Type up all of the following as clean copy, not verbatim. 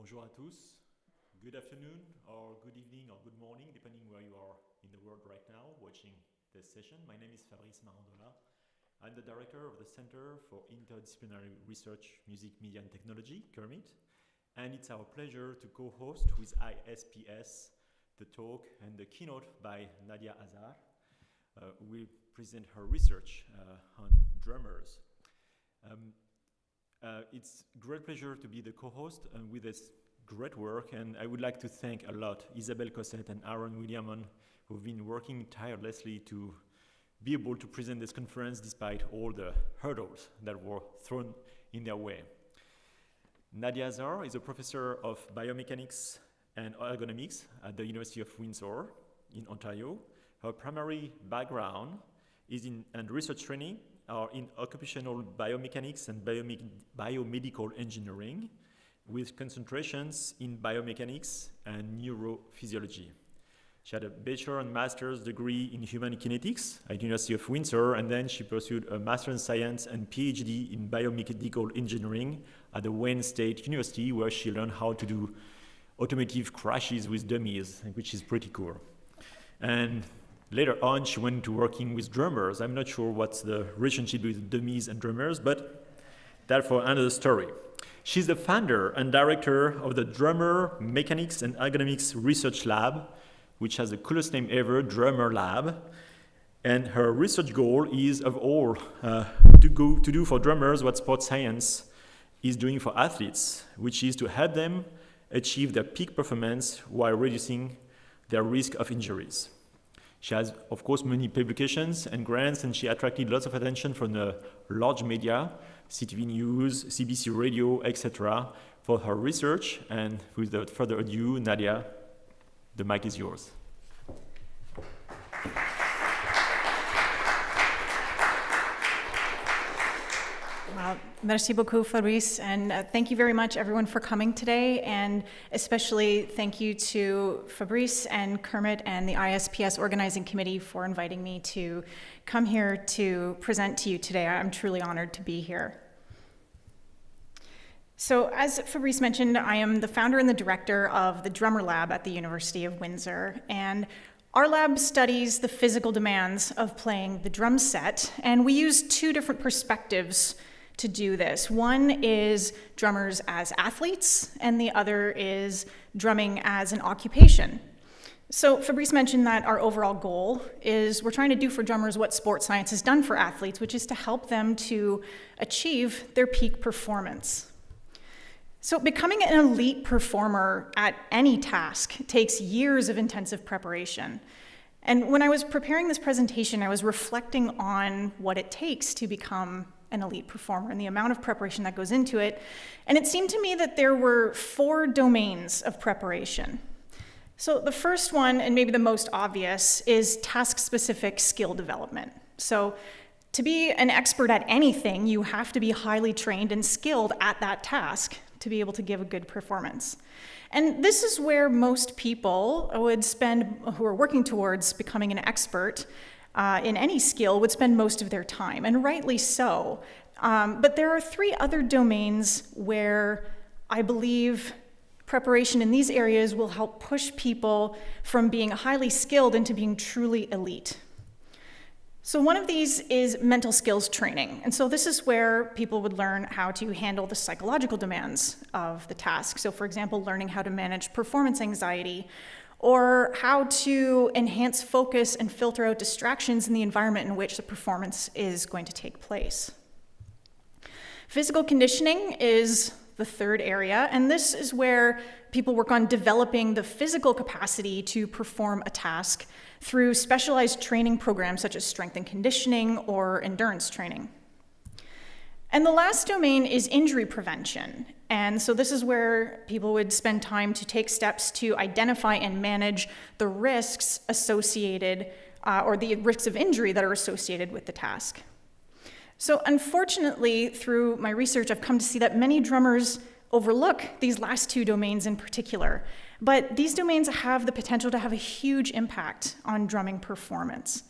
Bonjour à tous. Good afternoon, or good evening, or good morning, depending where you are in the world right now watching this session. My name is Fabrice Marandola. I'm the director of the Center for Interdisciplinary Research, Music, Media, and Technology, Keynote. And it's our pleasure to co-host with ISPS the talk and the keynote by Nadia Azar, who will present her research on drummers. It's a great pleasure to be the co-host with this great work, and I would like to thank a lot Isabelle Cosset and Aaron Williamson, who've been working tirelessly to be able to present this conference despite all the hurdles that were thrown in their way. Nadia Azar is a professor of biomechanics and ergonomics at the University of Windsor in Ontario. Her primary background is in research training are in occupational biomechanics and biomedical engineering, with concentrations in biomechanics and neurophysiology. She had a bachelor and master's degree in human kinetics at the University of Windsor, and then she pursued a master in science and PhD in biomedical engineering at the Wayne State University, where she learned how to do automotive crashes with dummies, which is pretty cool. And later on, she went to working with drummers. I'm not sure what's the relationship with dummies and drummers, but that's for another story. She's the founder and director of the Drummer Mechanics and Ergonomics Research Lab, which has the coolest name ever, Drummer Lab. And her research goal is, of all, to do for drummers what sports science is doing for athletes, which is to help them achieve their peak performance while reducing their risk of injuries. She has, of course, many publications and grants, and she attracted lots of attention from the large media, CTV News, CBC Radio, etc., for her research. And without further ado, Nadia, the mic is yours. Merci beaucoup, Fabrice, and thank you very much, everyone, for coming today, and especially thank you to Fabrice and Kermit and the ISPS Organizing Committee for inviting me to come here to present to you today. I'm truly honored to be here. So, as Fabrice mentioned, I am the founder and the director of the Drummer Lab at the University of Windsor, and our lab studies the physical demands of playing the drum set, and we use two different perspectives to do this. One is drummers as athletes, and the other is drumming as an occupation. So Fabrice mentioned that our overall goal is we're trying to do for drummers what sports science has done for athletes, which is to help them to achieve their peak performance. So becoming an elite performer at any task takes years of intensive preparation. And when I was preparing this presentation, I was reflecting on what it takes to become an elite performer and the amount of preparation that goes into it. And it seemed to me that there were 4 domains of preparation. So the first one, and maybe the most obvious, is task-specific skill development. So to be an expert at anything, you have to be highly trained and skilled at that task to be able to give a good performance. And this is where most people would spend, who are working towards becoming an expert in any skill, would spend most of their time, and rightly so. But there are 3 other domains where I believe preparation in these areas will help push people from being highly skilled into being truly elite. So one of these is mental skills training. And so this is where people would learn how to handle the psychological demands of the task. So for example, learning how to manage performance anxiety, or how to enhance focus and filter out distractions in the environment in which the performance is going to take place. Physical conditioning is the third area, and this is where people work on developing the physical capacity to perform a task through specialized training programs such as strength and conditioning or endurance training. And the last domain is injury prevention. And so this is where people would spend time to take steps to identify and manage the risks associated, or the risks of injury that are associated with the task. So unfortunately, through my research, I've come to see that many drummers overlook these last 2 domains in particular. But these domains have the potential to have a huge impact on drumming performance.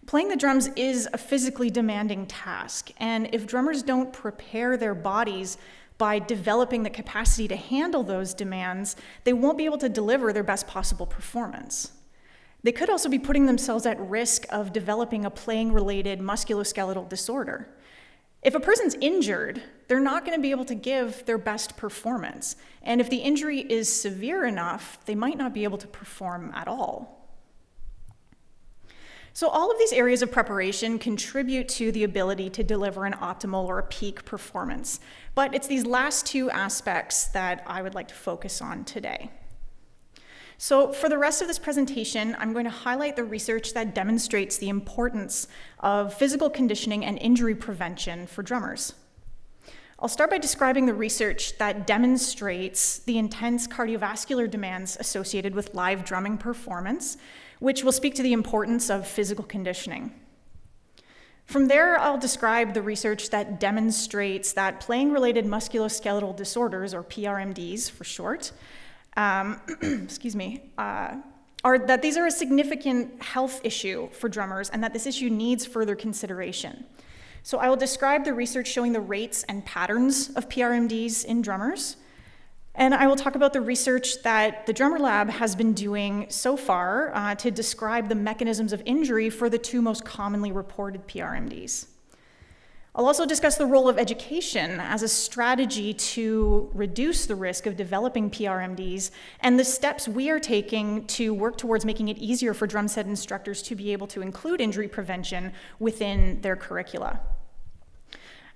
Playing the drums is a physically demanding task, and if drummers don't prepare their bodies by developing the capacity to handle those demands, they won't be able to deliver their best possible performance. They could also be putting themselves at risk of developing a playing-related musculoskeletal disorder. If a person's injured, they're not going to be able to give their best performance. And if the injury is severe enough, they might not be able to perform at all. So all of these areas of preparation contribute to the ability to deliver an optimal or a peak performance. But it's these last two aspects that I would like to focus on today. So for the rest of this presentation, I'm going to highlight the research that demonstrates the importance of physical conditioning and injury prevention for drummers. I'll start by describing the research that demonstrates the intense cardiovascular demands associated with live drumming performance, which will speak to the importance of physical conditioning. From there, I'll describe the research that demonstrates that playing-related musculoskeletal disorders, or PRMDs for short, are that these are a significant health issue for drummers and that this issue needs further consideration. So I will describe the research showing the rates and patterns of PRMDs in drummers. And I will talk about the research that the Drummer Lab has been doing so far to describe the mechanisms of injury for the two most commonly reported PRMDs. I'll also discuss the role of education as a strategy to reduce the risk of developing PRMDs and the steps we are taking to work towards making it easier for drum set instructors to be able to include injury prevention within their curricula.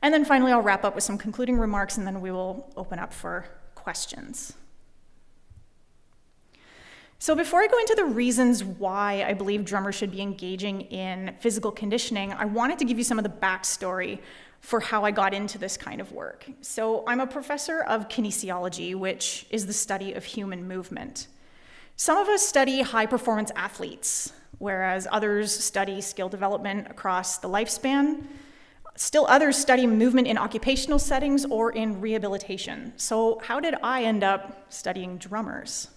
And then finally, I'll wrap up with some concluding remarks, and then we will open up for questions. So before I go into the reasons why I believe drummers should be engaging in physical conditioning, I wanted to give you some of the backstory for how I got into this kind of work. So I'm a professor of kinesiology, which is the study of human movement. Some of us study high-performance athletes, whereas others study skill development across the lifespan. Still others study movement in occupational settings or in rehabilitation. So how did I end up studying drummers?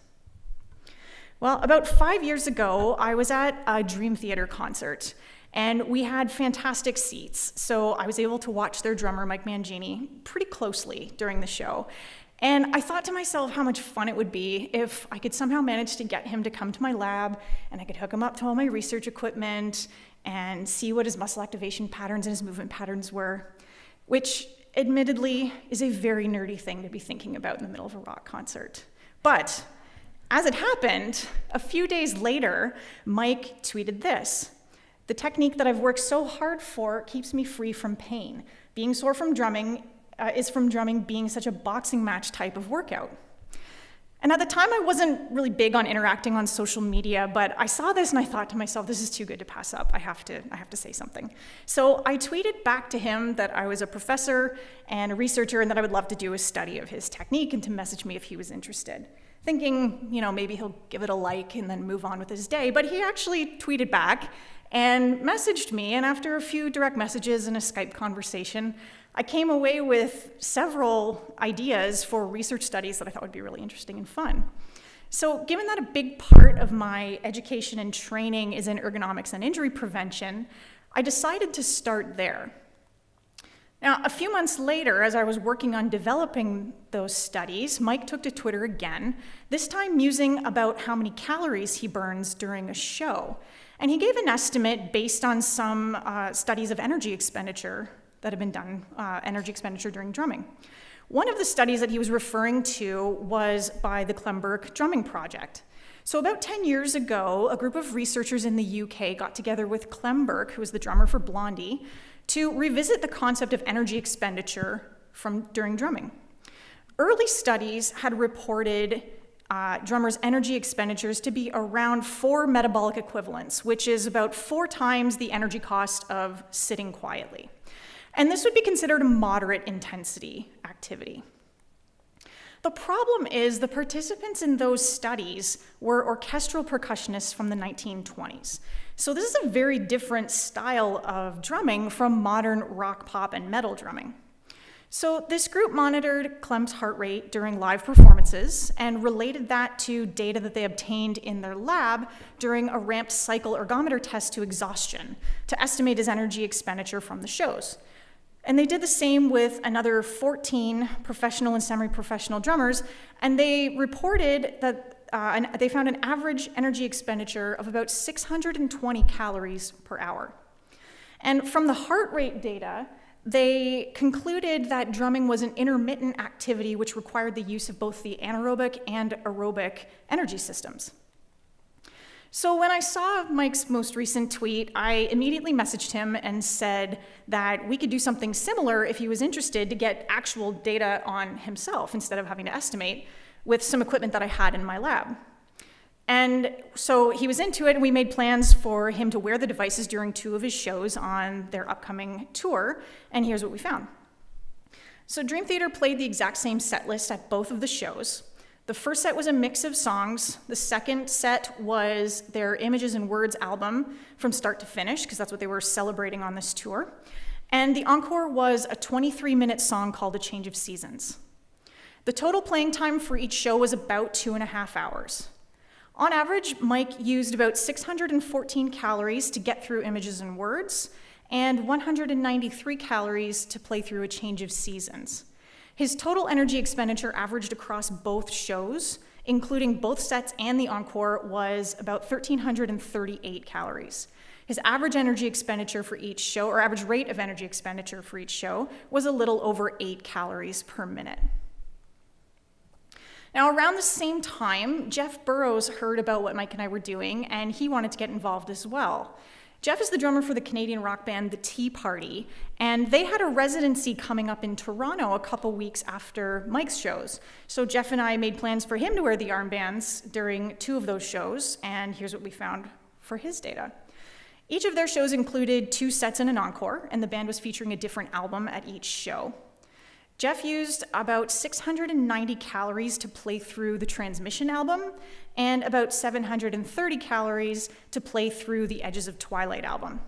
Well, about 5 years ago, I was at a Dream Theater concert, and we had fantastic seats. So I was able to watch their drummer, Mike Mangini, pretty closely during the show. And I thought to myself how much fun it would be if I could somehow manage to get him to come to my lab, and I could hook him up to all my research equipment and see what his muscle activation patterns and his movement patterns were, which admittedly is a very nerdy thing to be thinking about in the middle of a rock concert. But as it happened, a few days later, Mike tweeted this: "The technique that I've worked so hard for keeps me free from pain. Being sore from drumming is from drumming being such a boxing match type of workout." And at the time, I wasn't really big on interacting on social media, but I saw this and I thought to myself, this is too good to pass up. I have to say something. So I tweeted back to him that I was a professor and a researcher and that I would love to do a study of his technique and to message me if he was interested, thinking, maybe he'll give it a like and then move on with his day. But he actually tweeted back and messaged me, and after a few direct messages and a Skype conversation, I came away with several ideas for research studies that I thought would be really interesting and fun. So given that a big part of my education and training is in ergonomics and injury prevention, I decided to start there. Now, a few months later, as I was working on developing those studies, Mike took to Twitter again, this time musing about how many calories he burns during a show. And he gave an estimate based on some studies of energy expenditure that have been done, energy expenditure during drumming. One of the studies that he was referring to was by the Klemberg Drumming Project. So about 10 years ago, a group of researchers in the UK got together with Klemberg, who was the drummer for Blondie, to revisit the concept of energy expenditure during drumming. Early studies had reported drummers' energy expenditures to be around 4 metabolic equivalents, which is about 4 times the energy cost of sitting quietly. And this would be considered a moderate intensity activity. The problem is the participants in those studies were orchestral percussionists from the 1920s. So this is a very different style of drumming from modern rock, pop, and metal drumming. So this group monitored Clem's heart rate during live performances and related that to data that they obtained in their lab during a ramped cycle ergometer test to exhaustion to estimate his energy expenditure from the shows. And they did the same with another 14 professional and semi-professional drummers, and they reported that they found an average energy expenditure of about 620 calories per hour. And from the heart rate data, they concluded that drumming was an intermittent activity which required the use of both the anaerobic and aerobic energy systems. So when I saw Mike's most recent tweet, I immediately messaged him and said that we could do something similar if he was interested to get actual data on himself instead of having to estimate with some equipment that I had in my lab. And so he was into it, and we made plans for him to wear the devices during 2 of his shows on their upcoming tour, and here's what we found. So Dream Theater played the exact same set list at both of the shows. The first set was a mix of songs. The second set was their Images and Words album from start to finish, because that's what they were celebrating on this tour. And the encore was a 23-minute song called A Change of Seasons. The total playing time for each show was about 2.5 hours. On average, Mike used about 614 calories to get through Images and Words, and 193 calories to play through A Change of Seasons. His total energy expenditure averaged across both shows, including both sets and the encore, was about 1,338 calories. His average energy expenditure for each show, or average rate of energy expenditure for each show, was a little over 8 calories per minute. Now, around the same time, Jeff Burrows heard about what Mike and I were doing, and he wanted to get involved as well. Jeff is the drummer for the Canadian rock band The Tea Party, and they had a residency coming up in Toronto a couple weeks after Mike's shows. So Jeff and I made plans for him to wear the armbands during 2 of those shows, and here's what we found for his data. Each of their shows included 2 sets and an encore, and the band was featuring a different album at each show. Jeff used about 690 calories to play through the Transmission album and about 730 calories to play through the Edges of Twilight album.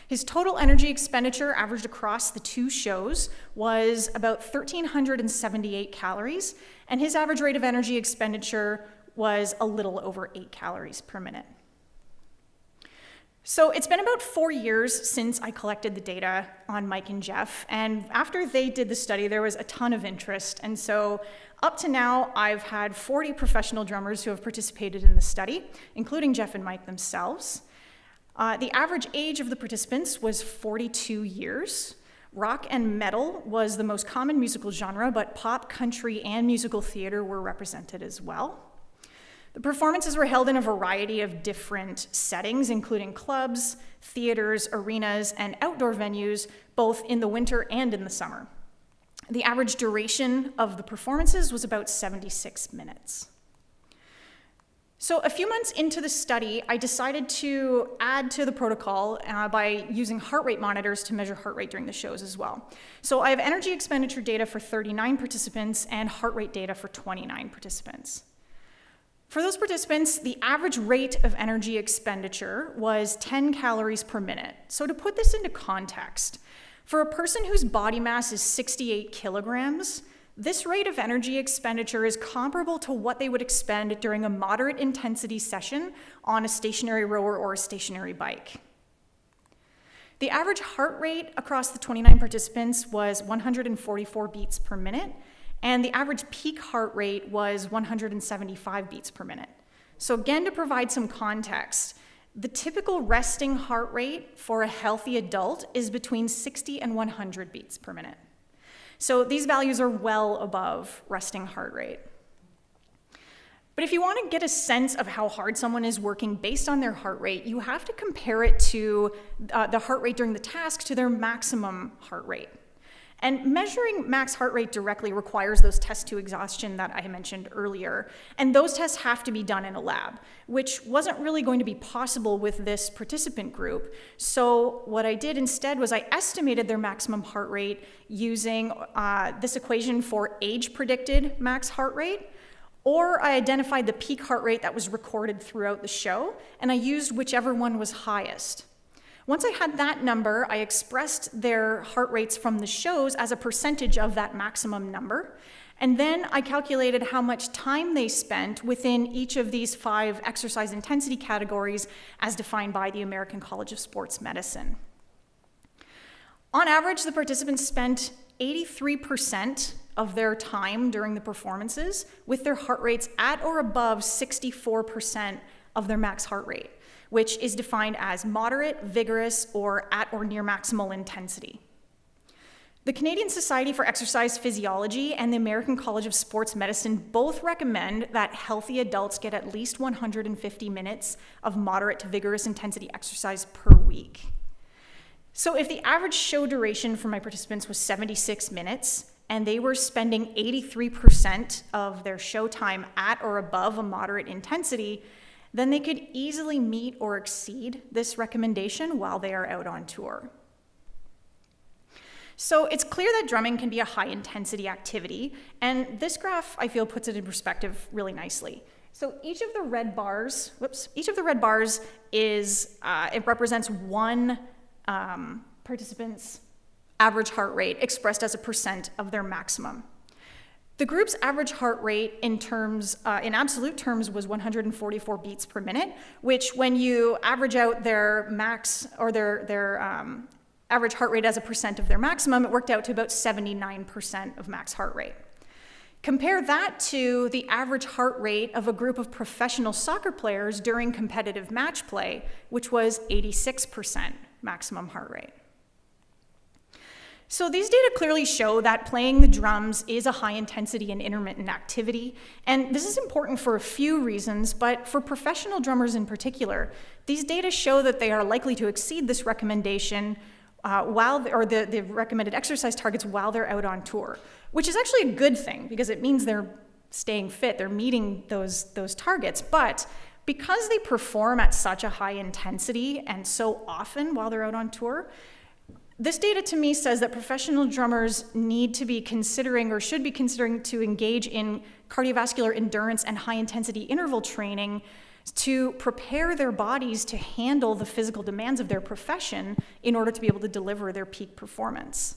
His total energy expenditure averaged across the 2 shows was about 1,378 calories, and his average rate of energy expenditure was a little over 8 calories per minute. So it's been about 4 years since I collected the data on Mike and Jeff, and after they did the study, there was a ton of interest. And so up to now, I've had 40 professional drummers who have participated in the study, including Jeff and Mike themselves. The average age of the participants was 42 years. Rock and metal was the most common musical genre, but pop, country, and musical theater were represented as well. The performances were held in a variety of different settings, including clubs, theaters, arenas, and outdoor venues, both in the winter and in the summer. The average duration of the performances was about 76 minutes. So a few months into the study, I decided to add to the protocol by using heart rate monitors to measure heart rate during the shows as well. So I have energy expenditure data for 39 participants and heart rate data for 29 participants. For those participants, the average rate of energy expenditure was 10 calories per minute. So to put this into context, for a person whose body mass is 68 kilograms, this rate of energy expenditure is comparable to what they would expend during a moderate intensity session on a stationary rower or a stationary bike. The average heart rate across the 29 participants was 144 beats per minute, and the average peak heart rate was 175 beats per minute. So again, to provide some context, the typical resting heart rate for a healthy adult is between 60 and 100 beats per minute. So these values are well above resting heart rate. But if you want to get a sense of how hard someone is working based on their heart rate, you have to compare it to the heart rate during the task to their maximum heart rate. And measuring max heart rate directly requires those tests to exhaustion that I mentioned earlier. And those tests have to be done in a lab, which wasn't really going to be possible with this participant group. So what I did instead was I estimated their maximum heart rate using this equation for age-predicted max heart rate, or I identified the peak heart rate that was recorded throughout the show, and I used whichever one was highest. Once I had that number, I expressed their heart rates from the shows as a percentage of that maximum number, and then I calculated how much time they spent within each of these 5 exercise intensity categories as defined by the American College of Sports Medicine. On average, the participants spent 83% of their time during the performances with their heart rates at or above 64% of their max heart rate, which is defined as moderate, vigorous, or at or near maximal intensity. The Canadian Society for Exercise Physiology and the American College of Sports Medicine both recommend that healthy adults get at least 150 minutes of moderate to vigorous intensity exercise per week. So if the average show duration for my participants was 76 minutes, and they were spending 83% of their show time at or above a moderate intensity, then they could easily meet or exceed this recommendation while they are out on tour. So it's clear that drumming can be a high-intensity activity, and this graph, I feel, puts it in perspective really nicely. So each of the red bars is, it represents one participant's average heart rate expressed as a percent of their maximum. The group's average heart rate in absolute terms was 144 beats per minute, which when you average out their max or their average heart rate as a percent of their maximum, it worked out to about 79% of max heart rate. Compare that to the average heart rate of a group of professional soccer players during competitive match play, which was 86% maximum heart rate. So these data clearly show that playing the drums is a high intensity and intermittent activity, and this is important for a few reasons, but for professional drummers in particular, these data show that they are likely to exceed this recommendation the recommended exercise targets while they're out on tour, which is actually a good thing because it means they're staying fit, they're meeting those targets, but because they perform at such a high intensity and so often while they're out on tour, this data to me says that professional drummers need to be considering or should be considering to engage in cardiovascular endurance and high-intensity interval training to prepare their bodies to handle the physical demands of their profession in order to be able to deliver their peak performance.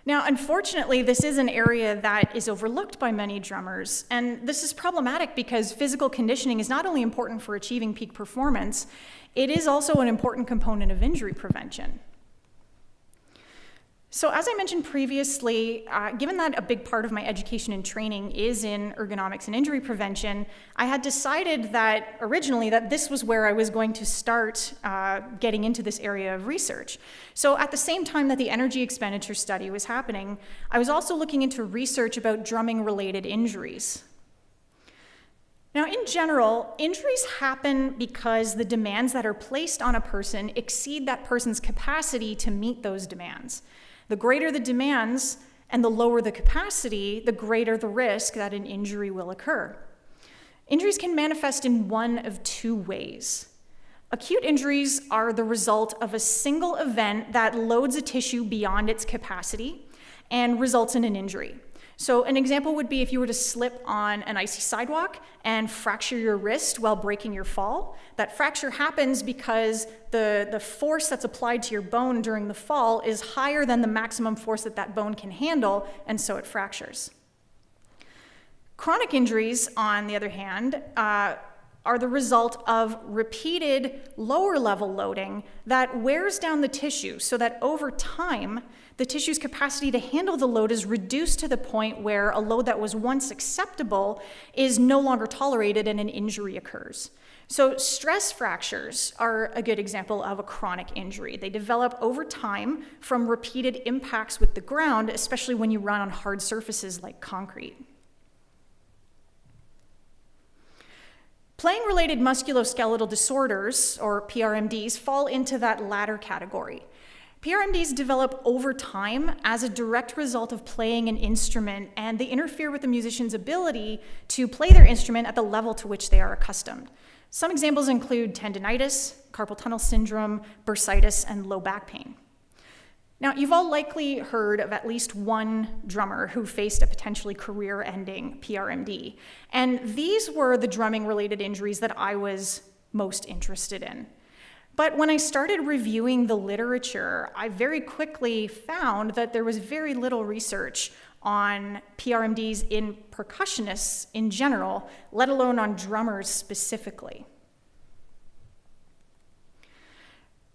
Now, unfortunately, this is an area that is overlooked by many drummers, and this is problematic because physical conditioning is not only important for achieving peak performance, it is also an important component of injury prevention. So as I mentioned previously, given that a big part of my education and training is in ergonomics and injury prevention, I had decided that originally that this was where I was going to start getting into this area of research. So at the same time that the energy expenditure study was happening, I was also looking into research about drumming-related injuries. Now, in general, injuries happen because the demands that are placed on a person exceed that person's capacity to meet those demands. The greater the demands and the lower the capacity, the greater the risk that an injury will occur. Injuries can manifest in one of two ways. Acute injuries are the result of a single event that loads a tissue beyond its capacity and results in an injury. So an example would be if you were to slip on an icy sidewalk and fracture your wrist while breaking your fall. That fracture happens because the force that's applied to your bone during the fall is higher than the maximum force that that bone can handle, and so it fractures. Chronic injuries, on the other hand, are the result of repeated lower level loading that wears down the tissue so that over time, the tissue's capacity to handle the load is reduced to the point where a load that was once acceptable is no longer tolerated and an injury occurs. So stress fractures are a good example of a chronic injury. They develop over time from repeated impacts with the ground, especially when you run on hard surfaces like concrete. Playing-related musculoskeletal disorders, or PRMDs, fall into that latter category. PRMDs develop over time as a direct result of playing an instrument, and they interfere with the musician's ability to play their instrument at the level to which they are accustomed. Some examples include tendinitis, carpal tunnel syndrome, bursitis, and low back pain. Now, you've all likely heard of at least one drummer who faced a potentially career-ending PRMD, and these were the drumming-related injuries that I was most interested in. But when I started reviewing the literature, I very quickly found that there was very little research on PRMDs in percussionists in general, let alone on drummers specifically.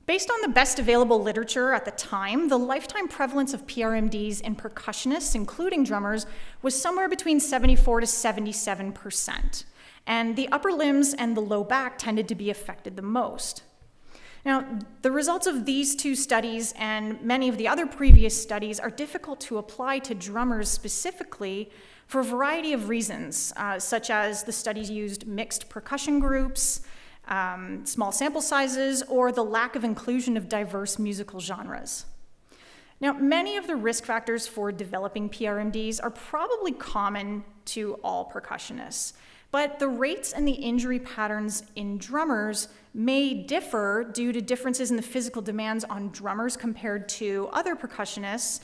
Based on the best available literature at the time, the lifetime prevalence of PRMDs in percussionists, including drummers, was somewhere between 74 to 77%. And the upper limbs and the low back tended to be affected the most. Now, the results of these two studies and many of the other previous studies are difficult to apply to drummers specifically for a variety of reasons, such as the studies used mixed percussion groups, small sample sizes, or the lack of inclusion of diverse musical genres. Now, many of the risk factors for developing PRMDs are probably common to all percussionists, but the rates and the injury patterns in drummers may differ due to differences in the physical demands on drummers compared to other percussionists,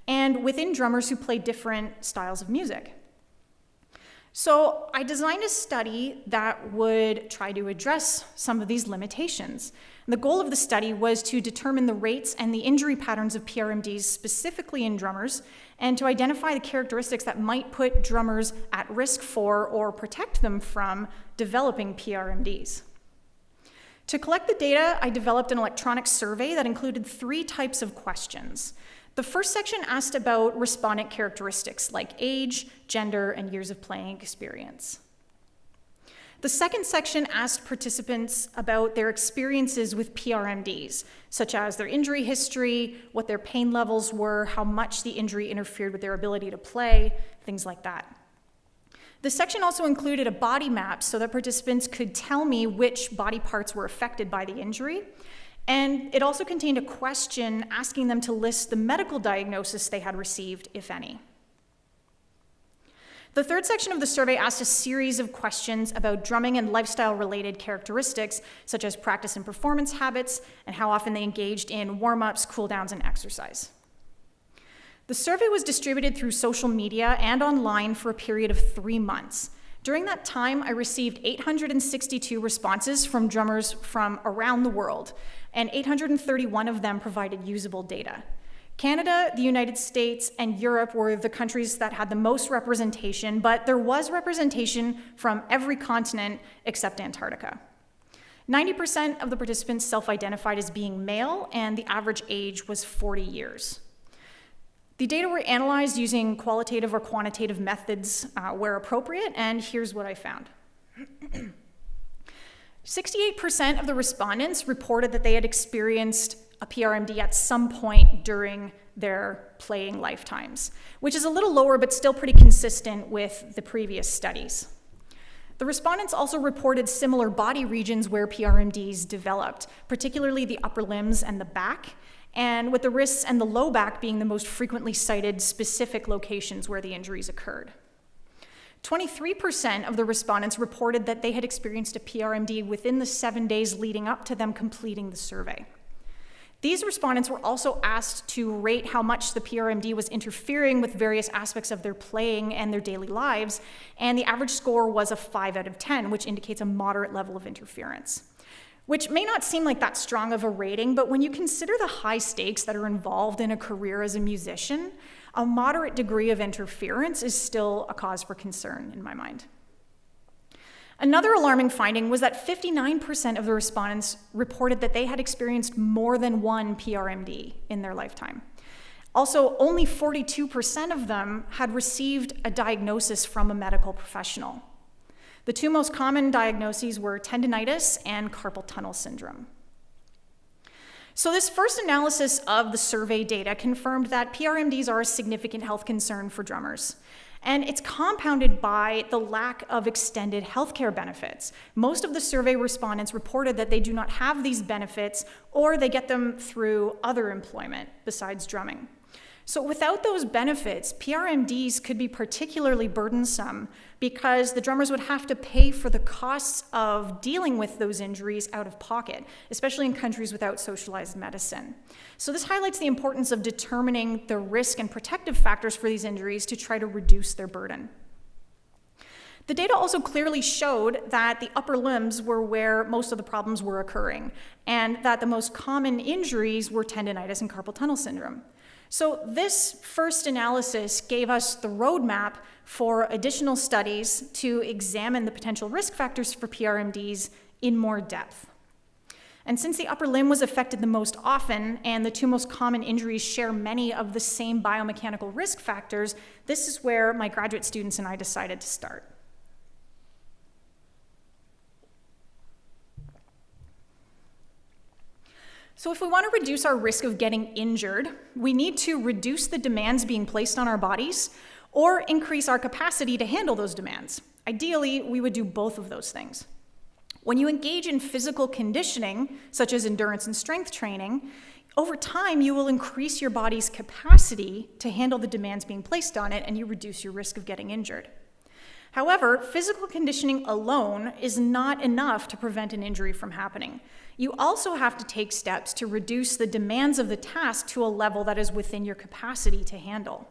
and within drummers who play different styles of music. So I designed a study that would try to address some of these limitations. And the goal of the study was to determine the rates and the injury patterns of PRMDs specifically in drummers, and to identify the characteristics that might put drummers at risk for or protect them from developing PRMDs. To collect the data, I developed an electronic survey that included 3 types of questions. The first section asked about respondent characteristics like age, gender, and years of playing experience. The second section asked participants about their experiences with PRMDs, such as their injury history, what their pain levels were, how much the injury interfered with their ability to play, things like that. The section also included a body map so that participants could tell me which body parts were affected by the injury. And it also contained a question asking them to list the medical diagnosis they had received, if any. The third section of the survey asked a series of questions about drumming and lifestyle-related characteristics, such as practice and performance habits, and how often they engaged in warm-ups, cool-downs, and exercise. The survey was distributed through social media and online for a period of 3 months. During that time, I received 862 responses from drummers from around the world, and 831 of them provided usable data. Canada, the United States, and Europe were the countries that had the most representation, but there was representation from every continent except Antarctica. 90% of the participants self-identified as being male, and the average age was 40 years. The data were analyzed using qualitative or quantitative methods where appropriate, and here's what I found. 68% of the respondents reported that they had experienced a PRMD at some point during their playing lifetimes, which is a little lower but still pretty consistent with the previous studies. The respondents also reported similar body regions where PRMDs developed, particularly the upper limbs and the back, and with the wrists and the low back being the most frequently cited specific locations where the injuries occurred. 23% of the respondents reported that they had experienced a PRMD within the 7 days leading up to them completing the survey. These respondents were also asked to rate how much the PRMD was interfering with various aspects of their playing and their daily lives, and the average score was a 5 out of 10, which indicates a moderate level of interference. Which may not seem like that strong of a rating, but when you consider the high stakes that are involved in a career as a musician, a moderate degree of interference is still a cause for concern in my mind. Another alarming finding was that 59% of the respondents reported that they had experienced more than one PRMD in their lifetime. Also, only 42% of them had received a diagnosis from a medical professional. The 2 most common diagnoses were tendinitis and carpal tunnel syndrome. So this first analysis of the survey data confirmed that PRMDs are a significant health concern for drummers. And it's compounded by the lack of extended healthcare benefits. Most of the survey respondents reported that they do not have these benefits, or they get them through other employment besides drumming. So without those benefits, PRMDs could be particularly burdensome because the drummers would have to pay for the costs of dealing with those injuries out of pocket, especially in countries without socialized medicine. So this highlights the importance of determining the risk and protective factors for these injuries to try to reduce their burden. The data also clearly showed that the upper limbs were where most of the problems were occurring, and that the most common injuries were tendinitis and carpal tunnel syndrome. So this first analysis gave us the roadmap for additional studies to examine the potential risk factors for PRMDs in more depth. And since the upper limb was affected the most often, and the two most common injuries share many of the same biomechanical risk factors, this is where my graduate students and I decided to start. So if we want to reduce our risk of getting injured, we need to reduce the demands being placed on our bodies or increase our capacity to handle those demands. Ideally, we would do both of those things. When you engage in physical conditioning, such as endurance and strength training, over time you will increase your body's capacity to handle the demands being placed on it, and you reduce your risk of getting injured. However, physical conditioning alone is not enough to prevent an injury from happening. You also have to take steps to reduce the demands of the task to a level that is within your capacity to handle.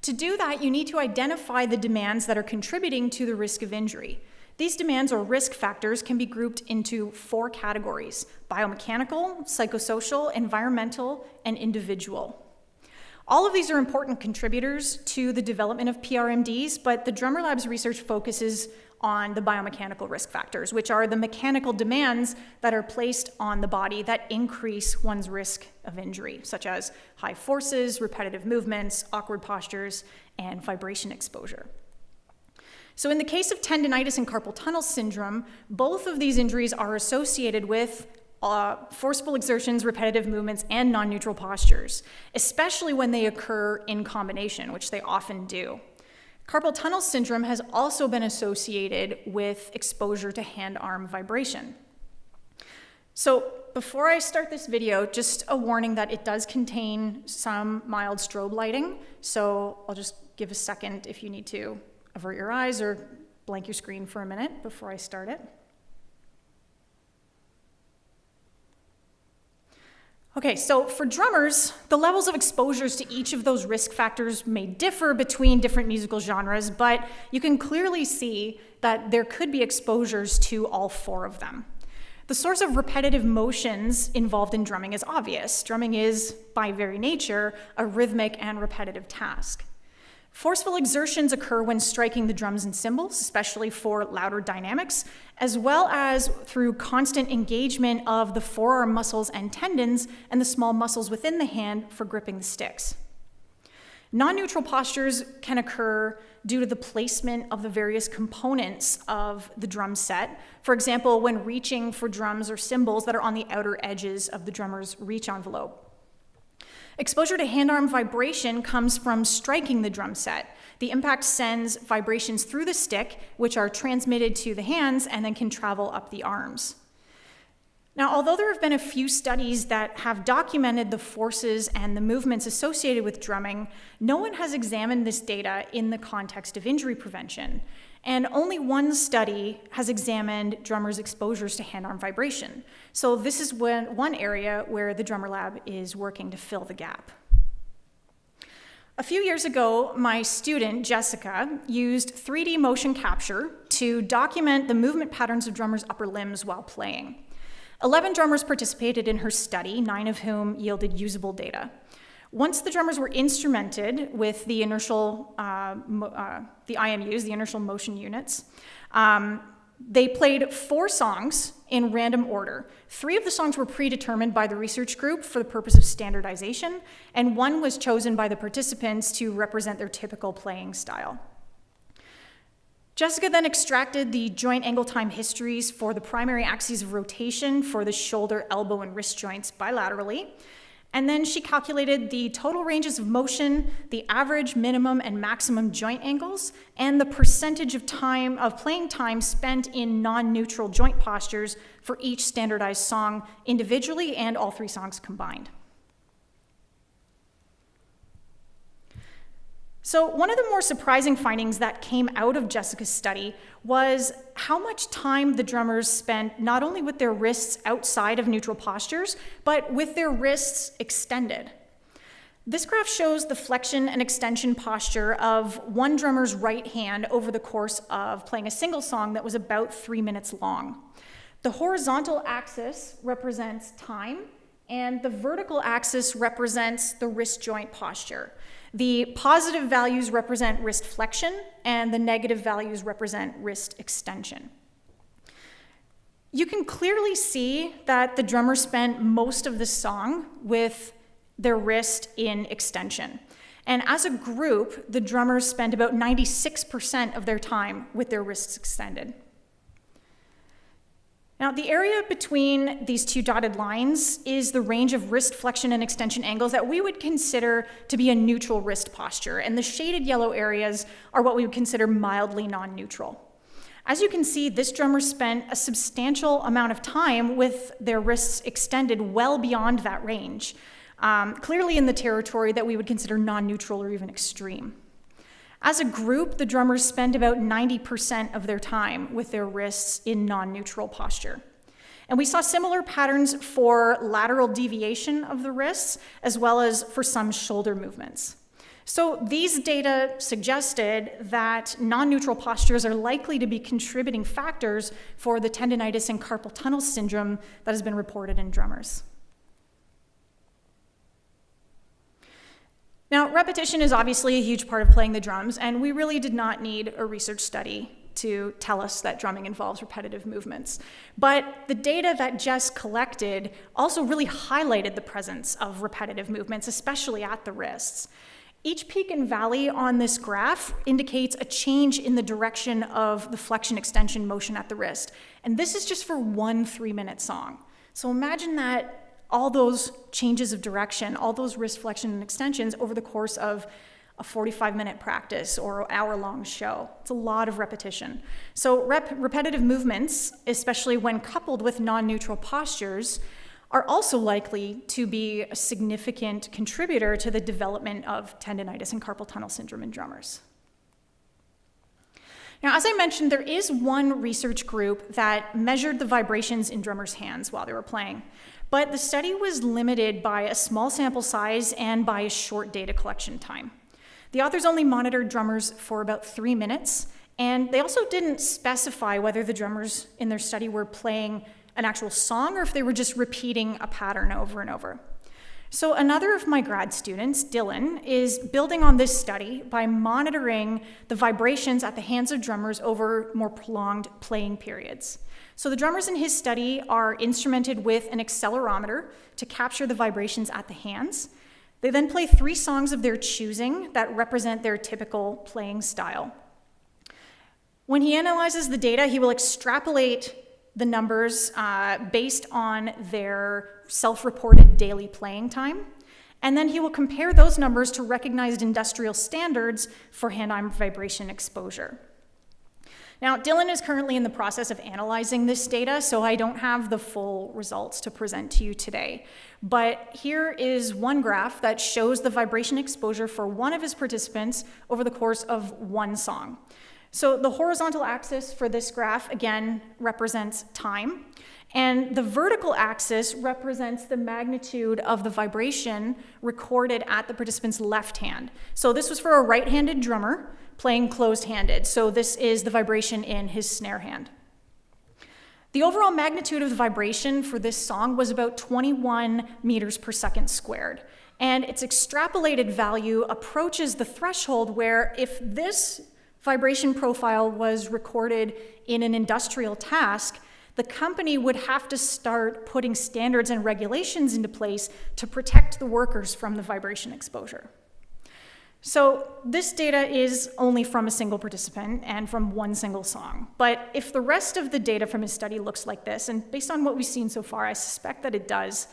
To do that, you need to identify the demands that are contributing to the risk of injury. These demands or risk factors can be grouped into 4 categories: biomechanical, psychosocial, environmental, and individual. All of these are important contributors to the development of PRMDs, but the Drummer Lab's research focuses on the biomechanical risk factors, which are the mechanical demands that are placed on the body that increase one's risk of injury, such as high forces, repetitive movements, awkward postures, and vibration exposure. So in the case of tendinitis and carpal tunnel syndrome, both of these injuries are associated with forceful exertions, repetitive movements, and non-neutral postures, especially when they occur in combination, which they often do. Carpal tunnel syndrome has also been associated with exposure to hand-arm vibration. So before I start this video, just a warning that it does contain some mild strobe lighting, so I'll just give a second if you need to avert your eyes or blank your screen for a minute before I start it. Okay, so for drummers, the levels of exposures to each of those risk factors may differ between different musical genres, but you can clearly see that there could be exposures to all 4 of them. The source of repetitive motions involved in drumming is obvious. Drumming is, by very nature, a rhythmic and repetitive task. Forceful exertions occur when striking the drums and cymbals, especially for louder dynamics, as well as through constant engagement of the forearm muscles and tendons and the small muscles within the hand for gripping the sticks. Non-neutral postures can occur due to the placement of the various components of the drum set. For example, when reaching for drums or cymbals that are on the outer edges of the drummer's reach envelope. Exposure to hand-arm vibration comes from striking the drum set. The impact sends vibrations through the stick, which are transmitted to the hands and then can travel up the arms. Now, although there have been a few studies that have documented the forces and the movements associated with drumming, no one has examined this data in the context of injury prevention. And only one study has examined drummers' exposures to hand-arm vibration. So this is one area where the Drummer Lab is working to fill the gap. A few years ago, my student, Jessica, used 3D motion capture to document the movement patterns of drummers' upper limbs while playing. 11 drummers participated in her study, 9 of whom yielded usable data. Once the drummers were instrumented with the inertial, the IMUs, the inertial motion units, they played 4 songs in random order. 3 of the songs were predetermined by the research group for the purpose of standardization, and 1 was chosen by the participants to represent their typical playing style. Jessica then extracted the joint angle time histories for the primary axes of rotation for the shoulder, elbow, and wrist joints bilaterally. And then she calculated the total ranges of motion, the average, minimum, and maximum joint angles, and the percentage of playing time spent in non-neutral joint postures for each standardized song individually and all 3 songs combined. So one of the more surprising findings that came out of Jessica's study was how much time the drummers spent not only with their wrists outside of neutral postures, but with their wrists extended. This graph shows the flexion and extension posture of one drummer's right hand over the course of playing a single song that was about 3 minutes long. The horizontal axis represents time, and the vertical axis represents the wrist joint posture. The positive values represent wrist flexion, and the negative values represent wrist extension. You can clearly see that the drummer spent most of the song with their wrist in extension. And as a group, the drummers spent about 96% of their time with their wrists extended. Now, the area between these two dotted lines is the range of wrist flexion and extension angles that we would consider to be a neutral wrist posture, and the shaded yellow areas are what we would consider mildly non-neutral. As you can see, this drummer spent a substantial amount of time with their wrists extended well beyond that range, clearly in the territory that we would consider non-neutral or even extreme. As a group, the drummers spend about 90% of their time with their wrists in non-neutral posture. And we saw similar patterns for lateral deviation of the wrists, as well as for some shoulder movements. So these data suggested that non-neutral postures are likely to be contributing factors for the tendinitis and carpal tunnel syndrome that has been reported in drummers. Now, repetition is obviously a huge part of playing the drums, and we really did not need a research study to tell us that drumming involves repetitive movements. But the data that Jess collected also really highlighted the presence of repetitive movements, especially at the wrists. Each peak and valley on this graph indicates a change in the direction of the flexion extension motion at the wrist. And this is just for one 3-minute song. So imagine that all those changes of direction, all those wrist flexion and extensions over the course of a 45-minute practice or hour-long show. It's a lot of repetition. So repetitive movements, especially when coupled with non-neutral postures, are also likely to be a significant contributor to the development of tendinitis and carpal tunnel syndrome in drummers. Now, as I mentioned, there is one research group that measured the vibrations in drummers' hands while they were playing. But the study was limited by a small sample size and by a short data collection time. The authors only monitored drummers for about 3 minutes, and they also didn't specify whether the drummers in their study were playing an actual song or if they were just repeating a pattern over and over. So another of my grad students, Dylan, is building on this study by monitoring the vibrations at the hands of drummers over more prolonged playing periods. So the drummers in his study are instrumented with an accelerometer to capture the vibrations at the hands. They then play 3 songs of their choosing that represent their typical playing style. When he analyzes the data, he will extrapolate the numbers based on their self-reported daily playing time, and then he will compare those numbers to recognized industrial standards for hand-eye vibration exposure. Now, Dylan is currently in the process of analyzing this data, so I don't have the full results to present to you today. But here is one graph that shows the vibration exposure for one of his participants over the course of one song. So the horizontal axis for this graph, again, represents time, and the vertical axis represents the magnitude of the vibration recorded at the participant's left hand. So this was for a right-handed drummer playing closed-handed, so this is the vibration in his snare hand. The overall magnitude of the vibration for this song was about 21 meters per second squared, and its extrapolated value approaches the threshold where if this vibration profile was recorded in an industrial task, the company would have to start putting standards and regulations into place to protect the workers from the vibration exposure. So this data is only from a single participant and from one single song. But if the rest of the data from his study looks like this, and based on what we've seen so far, I suspect that it does,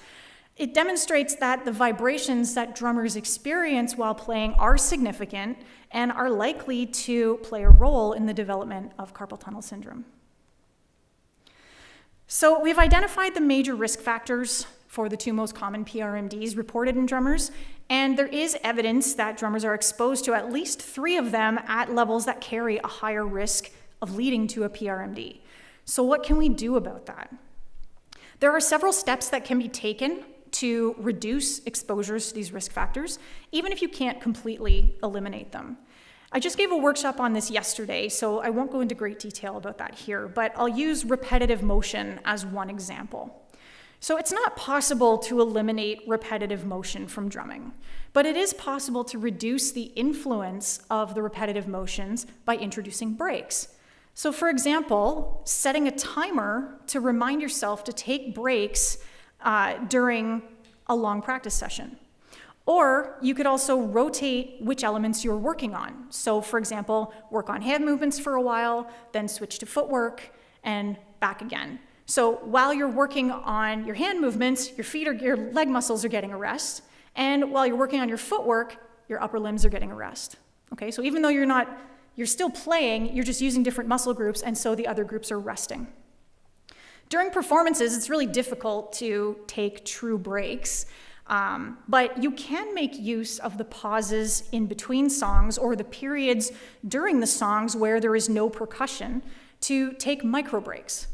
it demonstrates that the vibrations that drummers experience while playing are significant and are likely to play a role in the development of carpal tunnel syndrome. So we've identified the major risk factors for the 2 most common PRMDs reported in drummers, and there is evidence that drummers are exposed to at least 3 of them at levels that carry a higher risk of leading to a PRMD. So what can we do about that? There are several steps that can be taken to reduce exposures to these risk factors, even if you can't completely eliminate them. I just gave a workshop on this yesterday, so I won't go into great detail about that here, but I'll use repetitive motion as one example. So it's not possible to eliminate repetitive motion from drumming, but it is possible to reduce the influence of the repetitive motions by introducing breaks. So for example, setting a timer to remind yourself to take breaks during a long practice session. Or you could also rotate which elements you're working on. So for example, work on hand movements for a while, then switch to footwork, and back again. So while you're working on your hand movements, your leg muscles are getting a rest, and while you're working on your footwork, your upper limbs are getting a rest. Okay, so even though you're still playing, you're just using different muscle groups, and so the other groups are resting. During performances, it's really difficult to take true breaks, but you can make use of the pauses in between songs or the periods during the songs where there is no percussion to take micro breaks.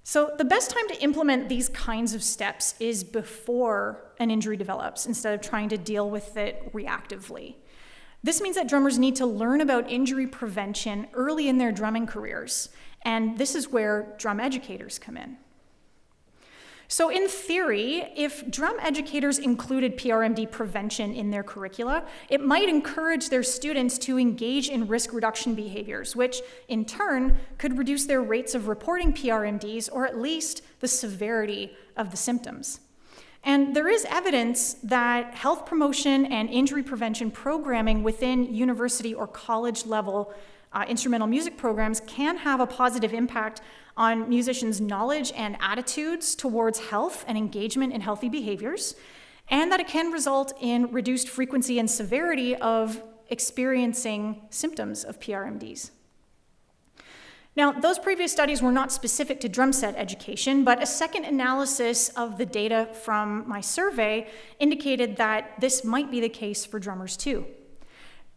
So the best time to implement these kinds of steps is before an injury develops, instead of trying to deal with it reactively. This means that drummers need to learn about injury prevention early in their drumming careers, and this is where drum educators come in. So in theory, if drum educators included PRMD prevention in their curricula, it might encourage their students to engage in risk reduction behaviors, which in turn could reduce their rates of reporting PRMDs, or at least the severity of the symptoms. And there is evidence that health promotion and injury prevention programming within university or college level instrumental music programs can have a positive impact on musicians' knowledge and attitudes towards health and engagement in healthy behaviors, and that it can result in reduced frequency and severity of experiencing symptoms of PRMDs. Now, those previous studies were not specific to drum set education, but a second analysis of the data from my survey indicated that this might be the case for drummers too.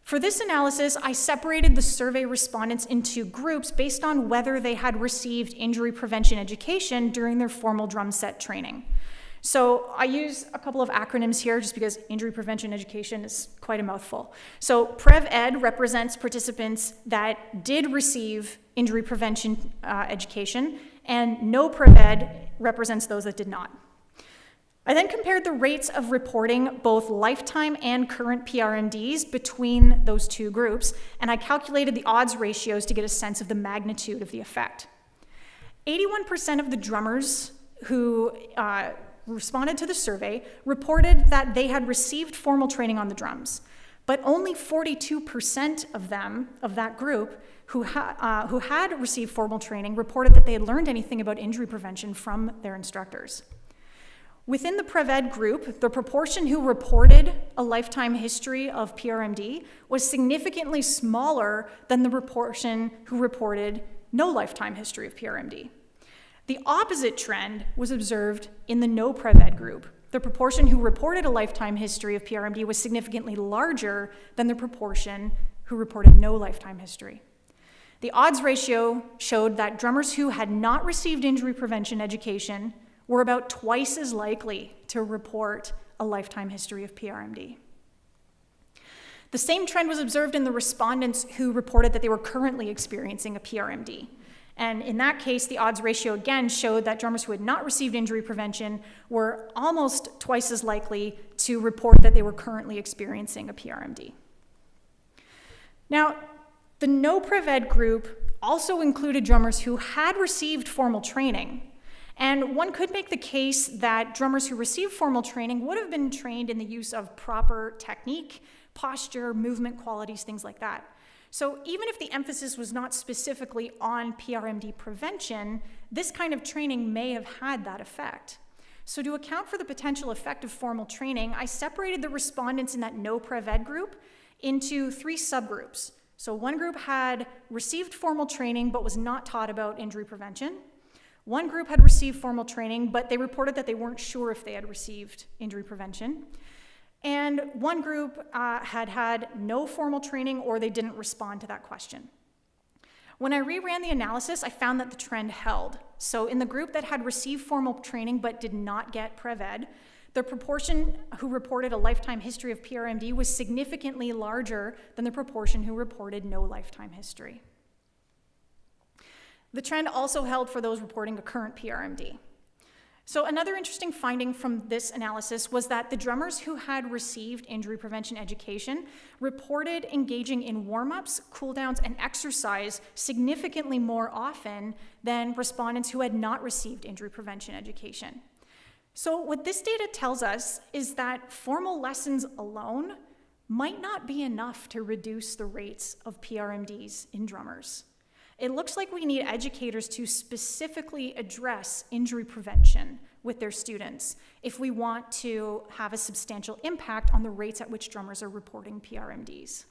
For this analysis, I separated the survey respondents into groups based on whether they had received injury prevention education during their formal drum set training. So I use a couple of acronyms here just because injury prevention education is quite a mouthful. So PrevEd represents participants that did receive injury prevention education, and no PrevEd represents those that did not. I then compared the rates of reporting both lifetime and current PRMDs between those two groups, and I calculated the odds ratios to get a sense of the magnitude of the effect. 81% of the drummers who responded to the survey reported that they had received formal training on the drums, but only 42% of them, of that group, who had received formal training reported that they had learned anything about injury prevention from their instructors. Within the PrevEd group, the proportion who reported a lifetime history of PRMD was significantly smaller than the proportion who reported no lifetime history of PRMD. The opposite trend was observed in the no PrevEd group. The proportion who reported a lifetime history of PRMD was significantly larger than the proportion who reported no lifetime history. The odds ratio showed that drummers who had not received injury prevention education were about twice as likely to report a lifetime history of PRMD. The same trend was observed in the respondents who reported that they were currently experiencing a PRMD. And in that case, the odds ratio again showed that drummers who had not received injury prevention were almost twice as likely to report that they were currently experiencing a PRMD. Now, the no PrevEd group also included drummers who had received formal training. And one could make the case that drummers who received formal training would have been trained in the use of proper technique, posture, movement qualities, things like that. So even if the emphasis was not specifically on PRMD prevention, this kind of training may have had that effect. So to account for the potential effect of formal training, I separated the respondents in that no PrevEd group into 3 subgroups. So one group had received formal training but was not taught about injury prevention. One group had received formal training, but they reported that they weren't sure if they had received injury prevention. And one group had had no formal training, or they didn't respond to that question. When I reran the analysis, I found that the trend held. So in the group that had received formal training but did not get PrevEd, the proportion who reported a lifetime history of PRMD was significantly larger than the proportion who reported no lifetime history. The trend also held for those reporting a current PRMD. So another interesting finding from this analysis was that the drummers who had received injury prevention education reported engaging in warm-ups, cool-downs, and exercise significantly more often than respondents who had not received injury prevention education. So what this data tells us is that formal lessons alone might not be enough to reduce the rates of PRMDs in drummers. It looks like we need educators to specifically address injury prevention with their students if we want to have a substantial impact on the rates at which drummers are reporting PRMDs.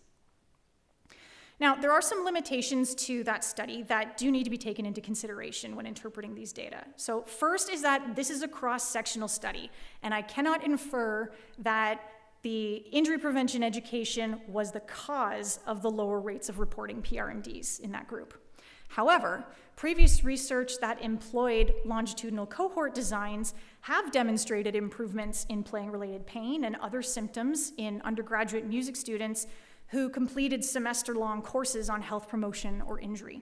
Now, there are some limitations to that study that do need to be taken into consideration when interpreting these data. So first is that this is a cross-sectional study, and I cannot infer that the injury prevention education was the cause of the lower rates of reporting PRMDs in that group. However, previous research that employed longitudinal cohort designs have demonstrated improvements in playing-related pain and other symptoms in undergraduate music students who completed semester-long courses on health promotion or injury.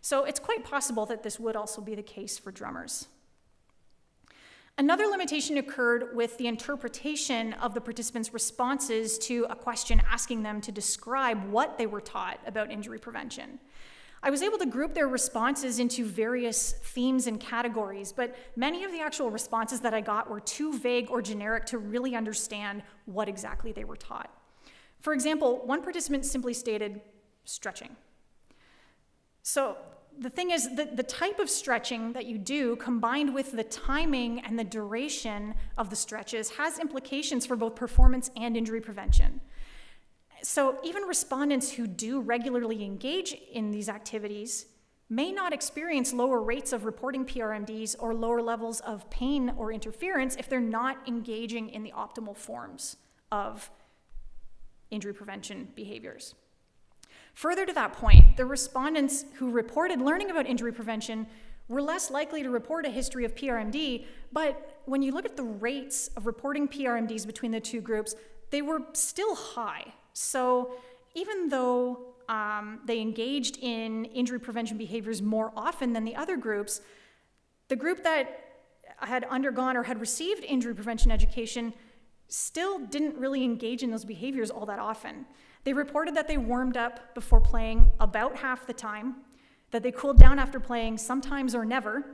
So it's quite possible that this would also be the case for drummers. Another limitation occurred with the interpretation of the participants' responses to a question asking them to describe what they were taught about injury prevention. I was able to group their responses into various themes and categories, but many of the actual responses that I got were too vague or generic to really understand what exactly they were taught. For example, one participant simply stated, stretching. So the thing is that the type of stretching that you do combined with the timing and the duration of the stretches has implications for both performance and injury prevention. So even respondents who do regularly engage in these activities may not experience lower rates of reporting PRMDs or lower levels of pain or interference if they're not engaging in the optimal forms of injury prevention behaviors. Further to that point, the respondents who reported learning about injury prevention were less likely to report a history of PRMD, but when you look at the rates of reporting PRMDs between the two groups, they were still high. So even though they engaged in injury prevention behaviors more often than the other groups, the group that had undergone or had received injury prevention education still didn't really engage in those behaviors all that often. They reported that they warmed up before playing about half the time, that they cooled down after playing sometimes or never,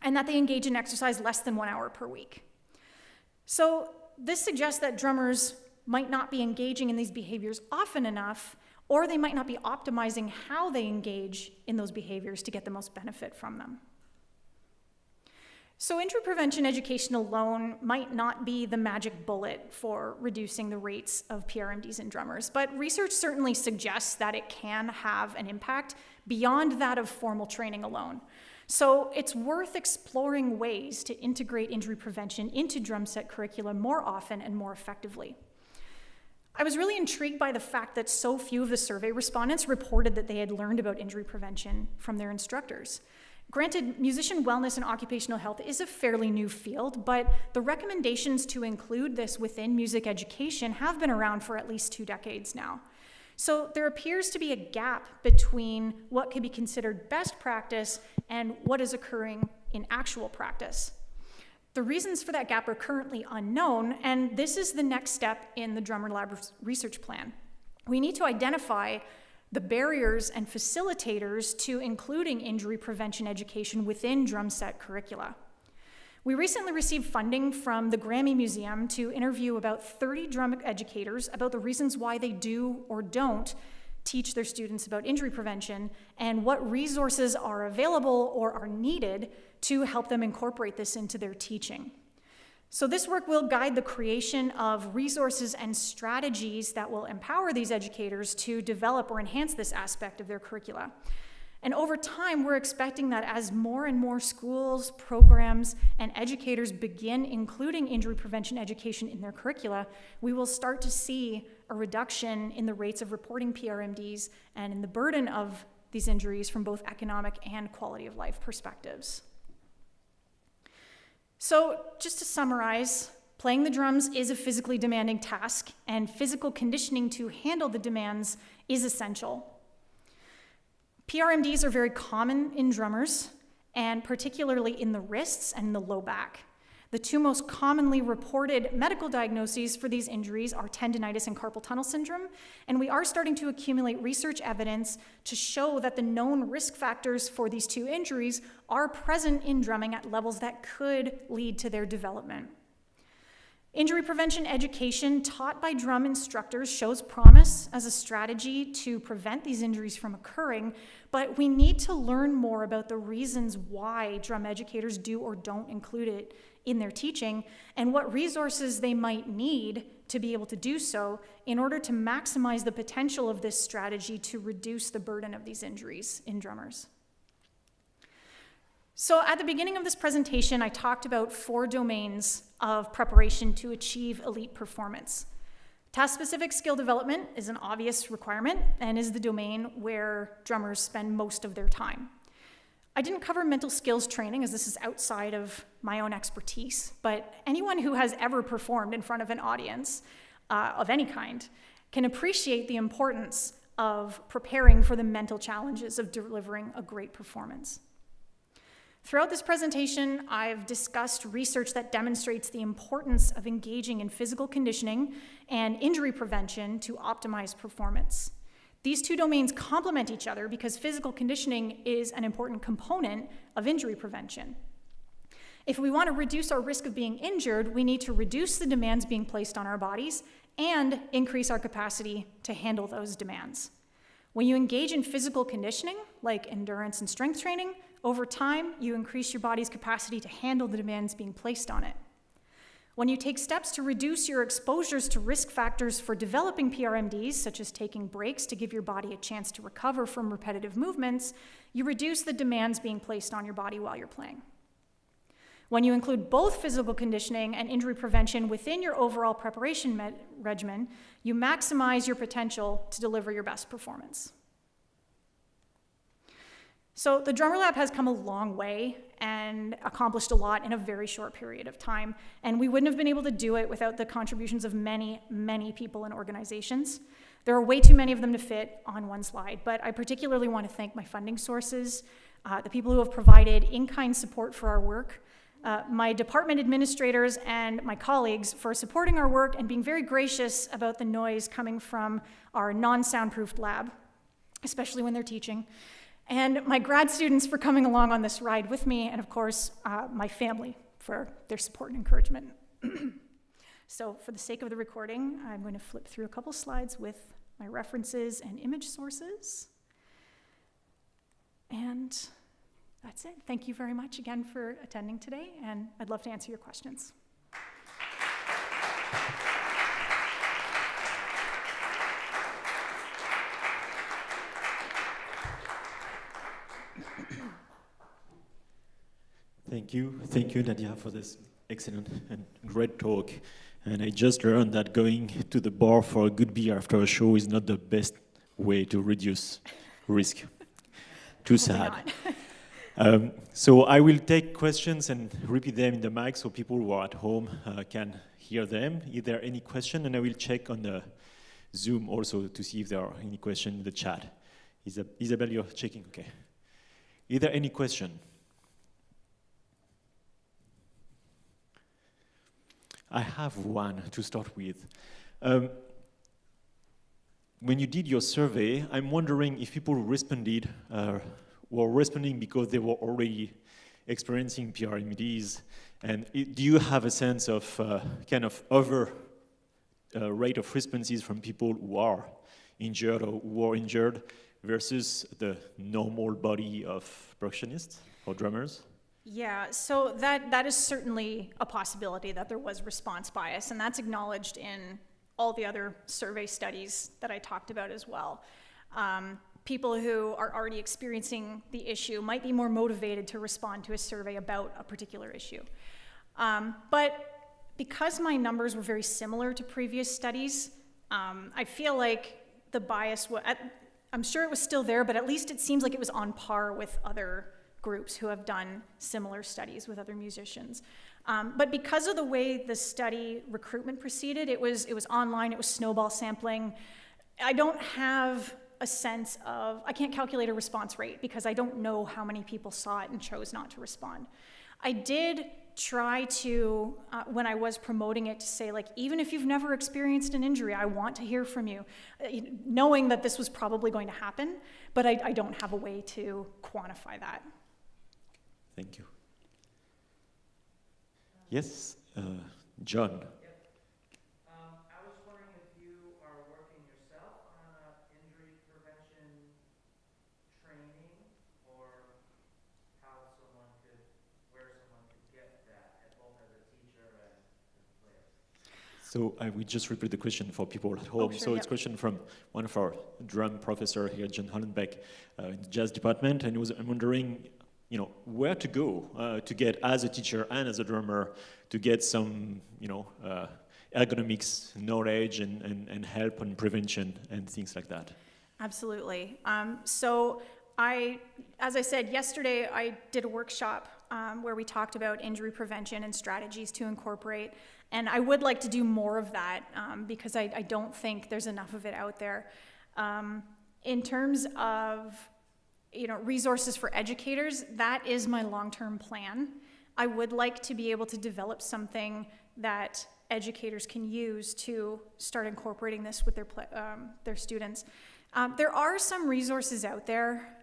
and that they engage in exercise less than 1 hour per week. So this suggests that drummers might not be engaging in these behaviors often enough, or they might not be optimizing how they engage in those behaviors to get the most benefit from them. So injury prevention education alone might not be the magic bullet for reducing the rates of PRMDs in drummers, but research certainly suggests that it can have an impact beyond that of formal training alone. So it's worth exploring ways to integrate injury prevention into drum set curricula more often and more effectively. I was really intrigued by the fact that so few of the survey respondents reported that they had learned about injury prevention from their instructors. Granted, musician wellness and occupational health is a fairly new field, but the recommendations to include this within music education have been around for at least 2 decades now. So there appears to be a gap between what can be considered best practice and what is occurring in actual practice. The reasons for that gap are currently unknown, and this is the next step in the Drummer Lab research plan. We need to identify the barriers and facilitators to including injury prevention education within drum set curricula. We recently received funding from the Grammy Museum to interview about 30 drum educators about the reasons why they do or don't teach their students about injury prevention and what resources are available or are needed to help them incorporate this into their teaching. So this work will guide the creation of resources and strategies that will empower these educators to develop or enhance this aspect of their curricula. And over time, we're expecting that as more and more schools, programs, and educators begin including injury prevention education in their curricula, we will start to see a reduction in the rates of reporting PRMDs and in the burden of these injuries from both economic and quality of life perspectives. So just to summarize, playing the drums is a physically demanding task, and physical conditioning to handle the demands is essential. PRMDs are very common in drummers, and particularly in the wrists and the low back. The two most commonly reported medical diagnoses for these injuries are tendinitis and carpal tunnel syndrome, and we are starting to accumulate research evidence to show that the known risk factors for these two injuries are present in drumming at levels that could lead to their development. Injury prevention education taught by drum instructors shows promise as a strategy to prevent these injuries from occurring, but we need to learn more about the reasons why drum educators do or don't include it in their teaching and what resources they might need to be able to do so in order to maximize the potential of this strategy to reduce the burden of these injuries in drummers. So at the beginning of this presentation, I talked about 4 domains of preparation to achieve elite performance. Task-specific skill development is an obvious requirement and is the domain where drummers spend most of their time. I didn't cover mental skills training as this is outside of my own expertise, but anyone who has ever performed in front of an audience of any kind can appreciate the importance of preparing for the mental challenges of delivering a great performance. Throughout this presentation, I've discussed research that demonstrates the importance of engaging in physical conditioning and injury prevention to optimize performance. These 2 domains complement each other because physical conditioning is an important component of injury prevention. If we want to reduce our risk of being injured, we need to reduce the demands being placed on our bodies and increase our capacity to handle those demands. When you engage in physical conditioning, like endurance and strength training, over time, you increase your body's capacity to handle the demands being placed on it. When you take steps to reduce your exposures to risk factors for developing PRMDs, such as taking breaks to give your body a chance to recover from repetitive movements, you reduce the demands being placed on your body while you're playing. When you include both physical conditioning and injury prevention within your overall preparation regimen, you maximize your potential to deliver your best performance. So the Drummer Lab has come a long way and accomplished a lot in a very short period of time, and we wouldn't have been able to do it without the contributions of many, many people and organizations. There are way too many of them to fit on one slide, but I particularly want to thank my funding sources, the people who have provided in-kind support for our work, my department administrators and my colleagues for supporting our work and being very gracious about the noise coming from our non-soundproofed lab, especially when they're teaching, and my grad students for coming along on this ride with me, and of course, my family for their support and encouragement. So for the sake of the recording, I'm going to flip through a couple slides with my references and image sources. And that's it. Thank you very much again for attending today, and I'd love to answer your questions. Thank you, Nadia, for this excellent and great talk. And I just learned that going to the bar for a good beer after a show is not the best way to reduce risk. Too sad. So I will take questions and repeat them in the mic so people who are at home can hear them. Is there any question? And I will check on the Zoom also to see if there are any questions in the chat. Isabel, you're checking? Okay. Is there any question? I have one to start with. When you did your survey, I'm wondering if people responded were responding because they were already experiencing PRMDs, and do you have a sense of kind of over rate of responses from people who are injured or who are injured versus the normal body of percussionists or drummers? Yeah, so that is certainly a possibility that there was response bias, and that's acknowledged in all the other survey studies that I talked about as well. People who are already experiencing the issue might be more motivated to respond to a survey about a particular issue. But because my numbers were very similar to previous studies, I feel like the bias, I'm sure it was still there, but at least it seems like it was on par with other groups who have done similar studies with other musicians. But because of the way the study recruitment proceeded, it was online, it was snowball sampling. I don't have a sense of, I can't calculate a response rate because I don't know how many people saw it and chose not to respond. I did try to, when I was promoting it, to say, like, even if you've never experienced an injury, I want to hear from you, knowing that this was probably going to happen, but I don't have a way to quantify that. Thank you. Yes, John. I was wondering if you are working yourself on injury prevention training, or where someone could get that, both as a teacher and as a player. So I will just repeat the question for people at home. Sure, so it's a question from one of our drum professor here, John Hollenbeck, in the jazz department, and I'm wondering, where to go to get, as a teacher and as a drummer, to get some, ergonomics knowledge and help on prevention and things like that. Absolutely. So as I said yesterday, I did a workshop where we talked about injury prevention and strategies to incorporate. And I would like to do more of that because I don't think there's enough of it out there. In terms of resources for educators, that is my long-term plan. I would like to be able to develop something that educators can use to start incorporating this with their students. There are some resources out there.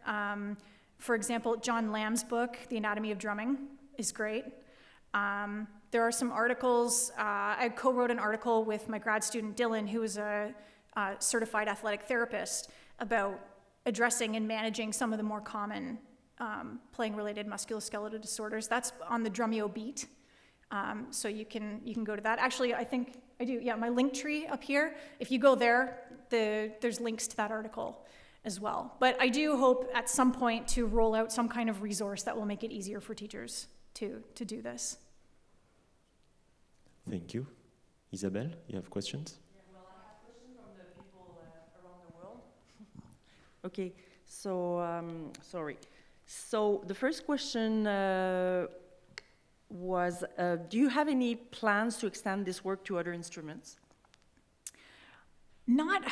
For example, John Lamb's book, The Anatomy of Drumming, is great. There are some articles. I co-wrote an article with my grad student, Dylan, who is a certified athletic therapist, about addressing and managing some of the more common playing-related musculoskeletal disorders. That's on the Drumeo Beat, so you can go to that. Actually, I think I do. Yeah, my link tree up here. If you go there, there's links to that article as well. But I do hope at some point to roll out some kind of resource that will make it easier for teachers to do this. Thank you. Isabel, you have questions? Yeah, well, I have questions from the people around the world. Okay, so, sorry. So the first question was, do you have any plans to extend this work to other instruments? Not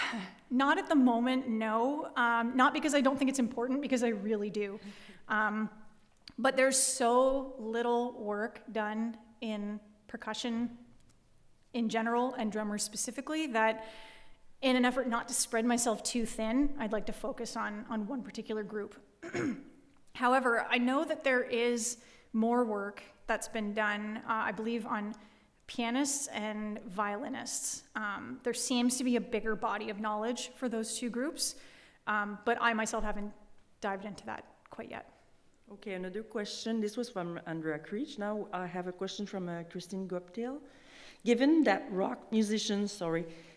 at the moment, no. Not because I don't think it's important, because I really do. But there's so little work done in percussion in general and drummers specifically that in an effort not to spread myself too thin, I'd like to focus on one particular group. However, I know that there is more work that's been done, I believe, on pianists and violinists. There seems to be a bigger body of knowledge for those two groups, but I myself haven't dived into that quite yet. Okay, another question. This was from Andrea Creech. Now I have a question from Christine Goptil. Given that rock musicians,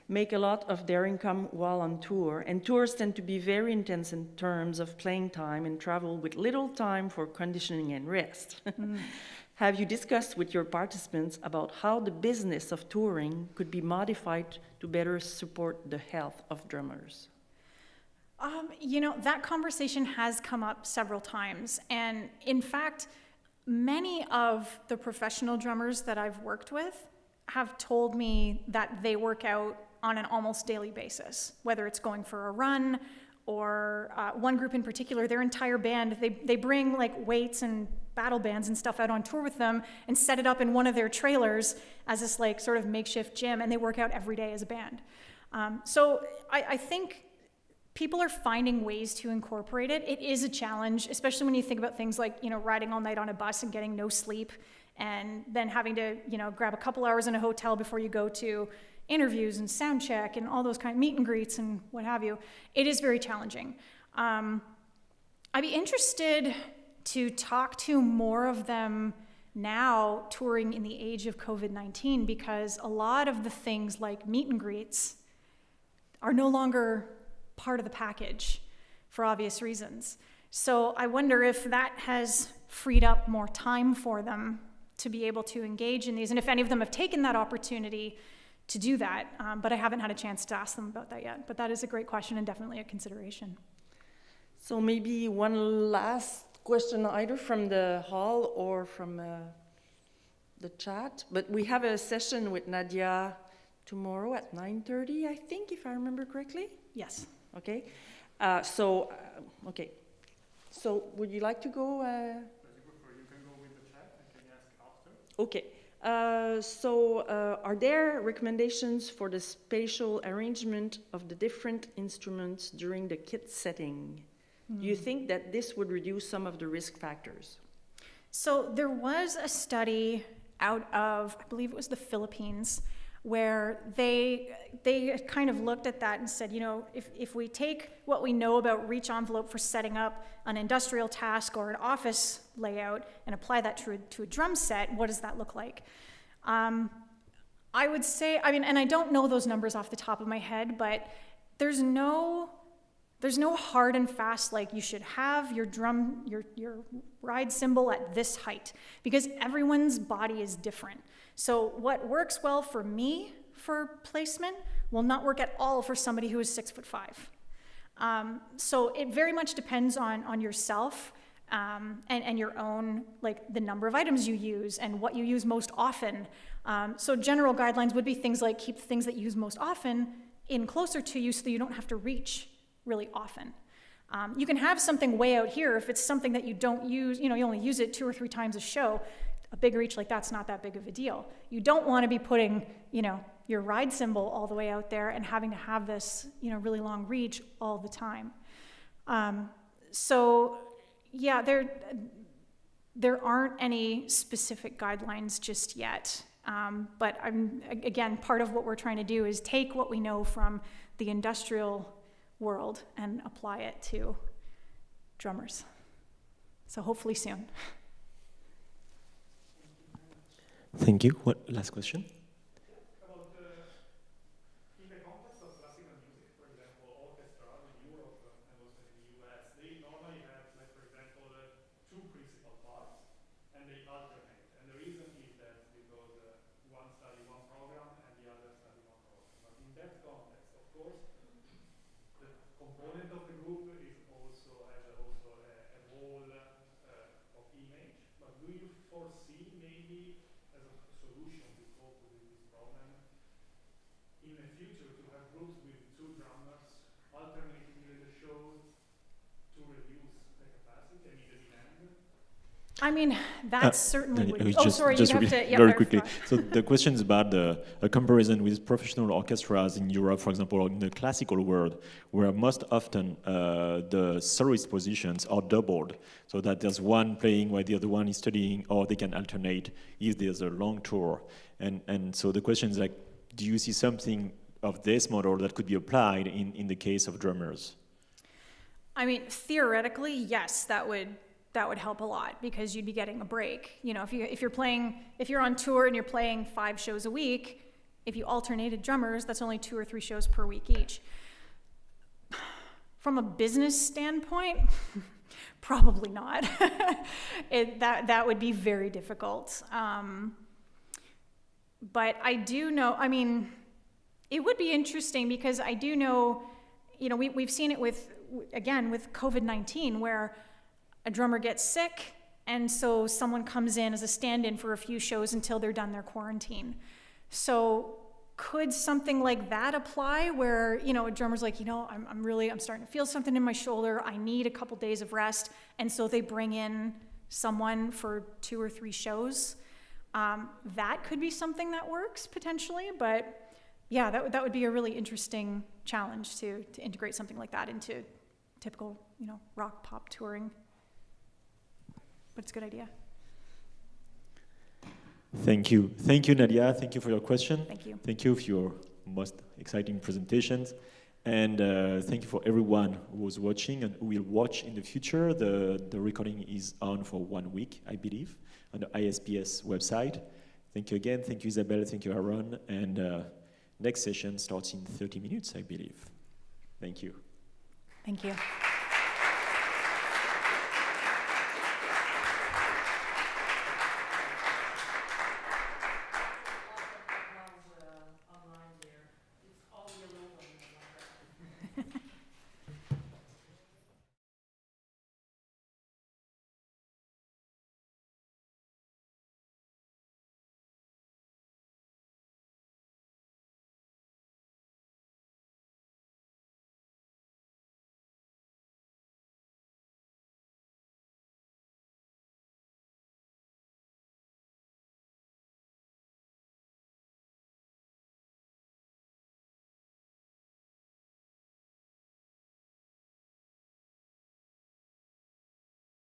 make a lot of their income while on tour, and tours tend to be very intense in terms of playing time and travel with little time for conditioning and rest. Have you discussed with your participants about how the business of touring could be modified to better support the health of drummers? That conversation has come up several times. And in fact, many of the professional drummers that I've worked with have told me that they work out on an almost daily basis, whether it's going for a run or one group in particular, their entire band, they bring like weights and battle bands and stuff out on tour with them and set it up in one of their trailers as this like sort of makeshift gym, and they work out every day as a band. So I think people are finding ways to incorporate it. It is a challenge, especially when you think about things like, riding all night on a bus and getting no sleep, and then having to, grab a couple hours in a hotel before you go to interviews and sound check and all those kind of meet and greets and what have you. It is very challenging. I'd be interested to talk to more of them now touring in the age of COVID-19, because a lot of the things like meet and greets are no longer part of the package for obvious reasons. So I wonder if that has freed up more time for them to be able to engage in these, and if any of them have taken that opportunity to do that, but I haven't had a chance to ask them about that yet. But that is a great question and definitely a consideration. So maybe one last question, either from the hall or from the chat. But we have a session with Nadia tomorrow at 9:30, I think, if I remember correctly. Yes. Okay. Okay. So would you like to go? You can go with the chat. I can ask after. Okay. Are there recommendations for the spatial arrangement of the different instruments during the kit setting? Do you think that this would reduce some of the risk factors? So there was a study out of, I believe it was the Philippines, where they kind of looked at that and said, you know, if we take what we know about reach envelope for setting up an industrial task or an office layout and apply that to a drum set, what does that look like? I would say, I mean, and I don't know those numbers off the top of my head, but there's no hard and fast, like you should have your drum, your ride cymbal at this height, because everyone's body is different. So what works well for me for placement will not work at all for somebody who is 6'5". So it very much depends on yourself and your own, like the number of items you use and what you use most often. So general guidelines would be things like keep things that you use most often in closer to you so that you don't have to reach really often. You can have something way out here if it's something that you don't use, you know, you only use it 2 or 3 times a show. A big reach like that's not that big of a deal. You don't want to be putting, you know, your ride cymbal all the way out there and having to have this, you know, really long reach all the time. So yeah, there aren't any specific guidelines just yet. But again, part of what we're trying to do is take what we know from the industrial world and apply it to drummers. So hopefully soon. Thank you. What last question? About in the context of classical music, for example, orchestras in Europe and also in the US, they normally have, like for example, 2 principal parts, and they alternate. And the reason is that because one study one program and the other study one program. But in that context, of course, the component of the group is also has also a role of image. But do you foresee maybe as a solution to cope with this problem in the future to have groups with 2 drummers alternating the shows to reduce the capacity, I mean the demand? I mean, that certainly would. Just Yeah, very quickly. So the question is about a comparison with professional orchestras in Europe, for example, or in the classical world, where most often the soloist positions are doubled, so that there's one playing while the other one is studying, or they can alternate if there's a long tour. And so the question is like, do you see something of this model that could be applied in the case of drummers? I mean, theoretically, yes, that would help a lot because you'd be getting a break. You know, if you're on tour and you're playing 5 shows a week, if you alternated drummers, that's only 2 or 3 shows per week each. From a business standpoint, probably not. That would be very difficult. But I do know, I mean, it would be interesting because I do know, you know, we've seen it with COVID-19 where a drummer gets sick, and so someone comes in as a stand-in for a few shows until they're done their quarantine. So could something like that apply where, you know, a drummer's like, you know, I'm starting to feel something in my shoulder, I need a couple days of rest, and so they bring in someone for 2 or 3 shows? That could be something that works potentially, but yeah, that would be a really interesting challenge to integrate something like that into typical, you know, rock pop touring. But it's a good idea. Thank you. Thank you, Nadia. Thank you for your question. Thank you. Thank you for your most exciting presentations. And thank you for everyone who was watching and who will watch in the future. The recording is on for 1 week, I believe, on the ISPS website. Thank you again. Thank you, Isabelle. Thank you, Aaron. And next session starts in 30 minutes, I believe. Thank you. Thank you.